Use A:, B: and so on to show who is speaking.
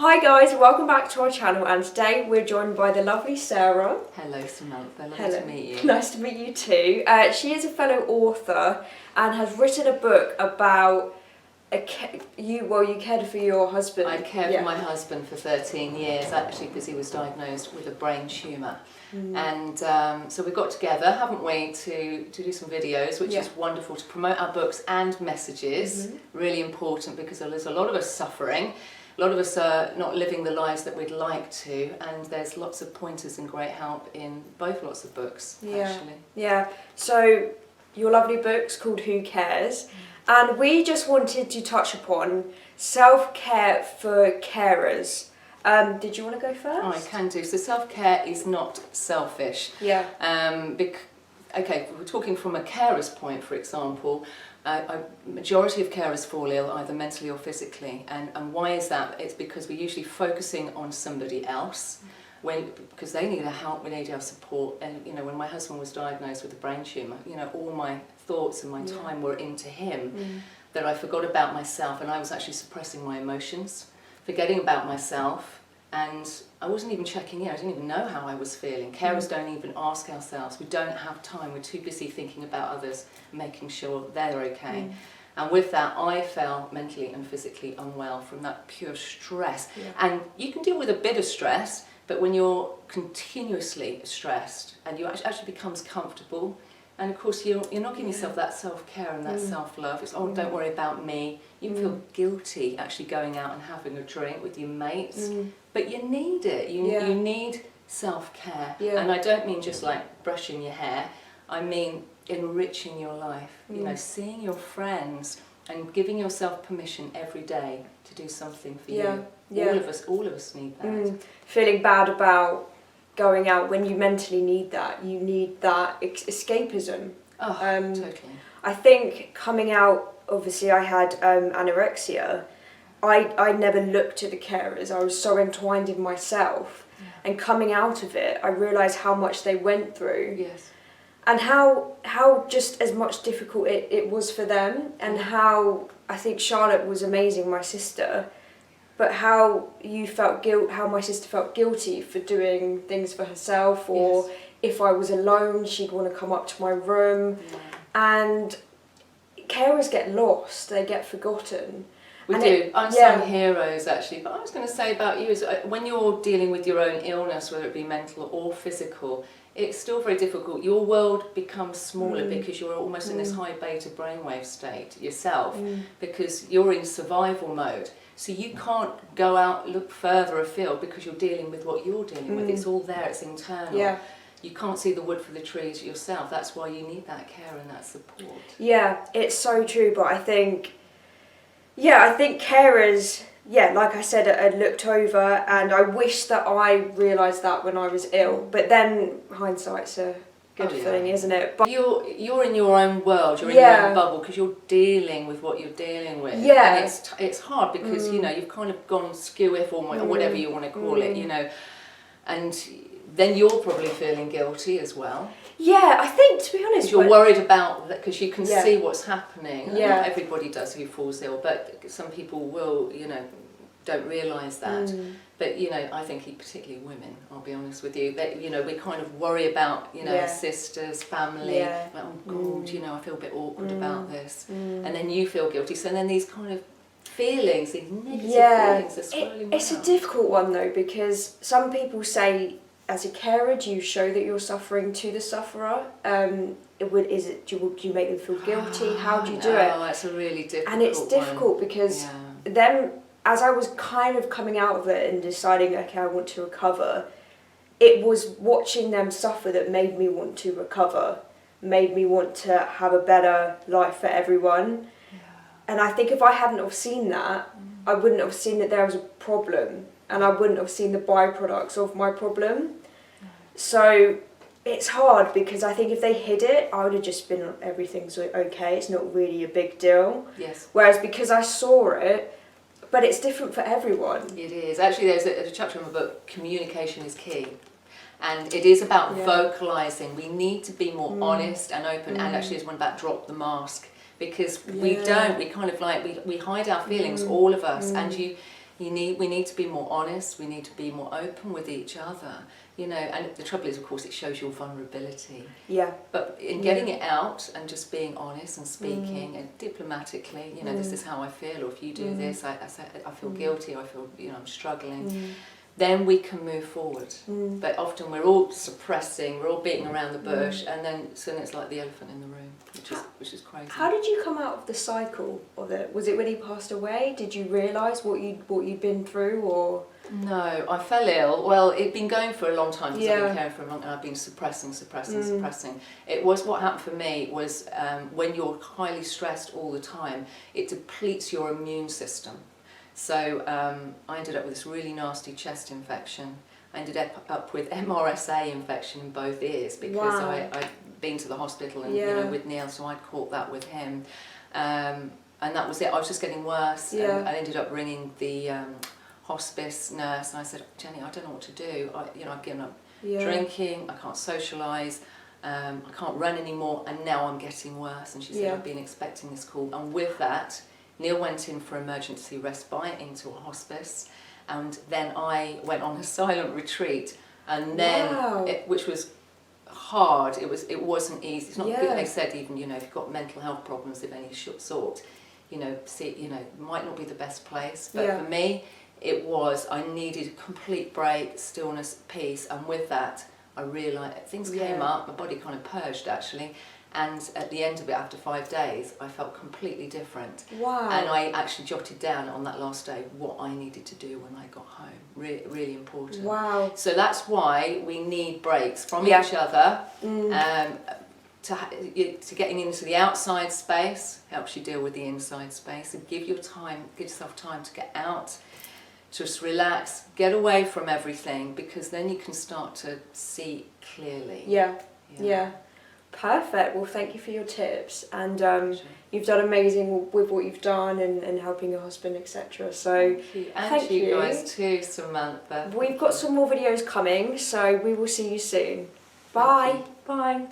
A: Hi guys, welcome back to our channel, and today we're joined by the lovely Sara.
B: Hello Samantha, lovely to meet you.
A: Nice to meet you too. She is a fellow author and has written a book about you cared for your husband.
B: I cared for my husband for 13 years actually because he was diagnosed with a brain tumour. And so we got together, haven't we, to do some videos, which is wonderful, to promote our books and messages. Really important because there's a lot of us suffering. A lot of us are not living the lives that we'd like to, and there's lots of pointers and great help in both lots of books, actually.
A: Yeah, so your lovely book's called Who Cares? And we just wanted to touch upon self-care for carers. Did you want to go first?
B: Oh, I can do. So self-care is not selfish.
A: Yeah.
B: Okay, we're talking from a carer's point, for example. A majority of carers fall ill either mentally or physically, and why is that? It's because we're usually focusing on somebody else because they need our help, we need our support. And when my husband was diagnosed with a brain tumour, all my thoughts and my time were into him, that I forgot about myself, and I was actually suppressing my emotions, forgetting about myself, and I wasn't even checking in. I didn't even know how I was feeling. Carers don't even ask ourselves. We don't have time. We're too busy thinking about others, making sure they're okay. And with that, I felt mentally and physically unwell from that pure stress. And you can deal with a bit of stress, but when you're continuously stressed and you actually becomes comfortable, and of course you're not giving yourself that self-care and that self-love. It's, oh, don't worry about me. You can feel guilty actually going out and having a drink with your mates, but you need it. You need self-care. And I don't mean just like brushing your hair. I mean enriching your life, seeing your friends and giving yourself permission every day to do something for you. All of us need that.
A: Feeling bad about going out when you mentally need that. You need that escapism.
B: Oh, totally.
A: I think coming out, obviously I had anorexia. I never looked at the carers. I was so entwined in myself. And coming out of it, I realised how much they went through.
B: Yes.
A: And how just as much difficult it was for them, and how I think Charlotte was amazing, my sister, but how you felt how my sister felt guilty for doing things for herself, or if I was alone, she'd want to come up to my room, and carers get lost, they get forgotten.
B: We do. Unsung heroes, actually. But I was going to say about you is when you're dealing with your own illness, whether it be mental or physical, it's still very difficult. Your world becomes smaller because you're almost in this high beta brainwave state yourself, because you're in survival mode. So you can't go out, look further afield because you're dealing with what you're dealing with. It's all there, it's internal. Yeah. You can't see the wood for the trees yourself. That's why you need that care and that support. Yeah,
A: it's so true, but I think carers, like I said, I looked over, and I wish that I realised that when I was ill. But then hindsight's a good thing, isn't it? But
B: you're in your own world, you're in your own bubble, because you're dealing with what you're dealing with.
A: Yeah.
B: And it's hard because, you've kind of gone skew-if or whatever you want to call it, and then you're probably feeling guilty as well.
A: Yeah, I think, to be honest,
B: you're worried about that because you can see what's happening.
A: Yeah.
B: Not everybody does who falls ill, but some people will, don't realise that. But I think particularly women, I'll be honest with you, that we kind of worry about sisters, family. Like, oh God, I feel a bit awkward about this, and then you feel guilty. So then these kind of feelings, these negative feelings, are swirling.
A: It's a difficult one though, because some people say, as a carer, do you show that you're suffering to the sufferer? Do you make them feel guilty? How do you do it?
B: Oh, that's a really difficult
A: And it's difficult because then, as I was kind of coming out of it and deciding, okay, I want to recover, it was watching them suffer that made me want to recover, made me want to have a better life for everyone. Yeah. And I think if I hadn't have seen that, I wouldn't have seen that there was a problem, and I wouldn't have seen the byproducts of my problem. So it's hard, because I think if they hid it, I would have just been, everything's okay, it's not really a big deal.
B: Yes.
A: Whereas because I saw it, but it's different for everyone.
B: It is. Actually, there's a chapter in the book, Communication is Key. And it is about vocalising. We need to be more honest and open, and actually there's one about drop the mask. Because we kind of like, we hide our feelings, all of us, and We need to be more honest, we need to be more open with each other, you know, and the trouble is, of course, it shows your vulnerability.
A: Yeah.
B: But in getting it out and just being honest and speaking and diplomatically, you know, this is how I feel, or if you do this, I feel guilty, I feel, you know, I'm struggling. Then we can move forward. But often we're all suppressing, we're all beating around the bush, and then suddenly it's like the elephant in the room, which is crazy.
A: How did you come out of the cycle of it? Was it when he passed away? Did you realise what you'd been through, or?
B: No, I fell ill. Well, it'd been going for a long time because I've been caring for a long time, and I've been suppressing. It was, what happened for me was when you're highly stressed all the time, it depletes your immune system. So I ended up with this really nasty chest infection. I ended up with MRSA infection in both ears because I'd been to the hospital and you know, with Neil, so I'd caught that with him. And that was it. I was just getting worse. And I ended up ringing the hospice nurse and I said, Jenny, I don't know what to do. I've given up drinking, I can't socialise, I can't run anymore, and now I'm getting worse. And she said, I've been expecting this call. And with that, Neil went in for emergency respite into a hospice, and then I went on a silent retreat, and then which was hard. It wasn't easy. It's not good. They said even, you know, if you've got mental health problems of any sort, you know, it might not be the best place. But for me, it was. I needed a complete break, stillness, peace, and with that, I realised things came up. My body kind of purged actually. And at the end of it, after 5 days, I felt completely different. Wow. And I actually jotted down on that last day what I needed to do when I got home. Really important. Wow. So that's why we need breaks from each other. To getting into the outside space helps you deal with the inside space. And give yourself time to get out, just relax, get away from everything, because then you can start to see clearly. Yeah. Perfect. Well, thank you for your tips, and you've done amazing with what you've done and helping your husband, etc. So thank you guys too, Samantha. We've got some more videos coming, so we will see you soon. Bye. Bye.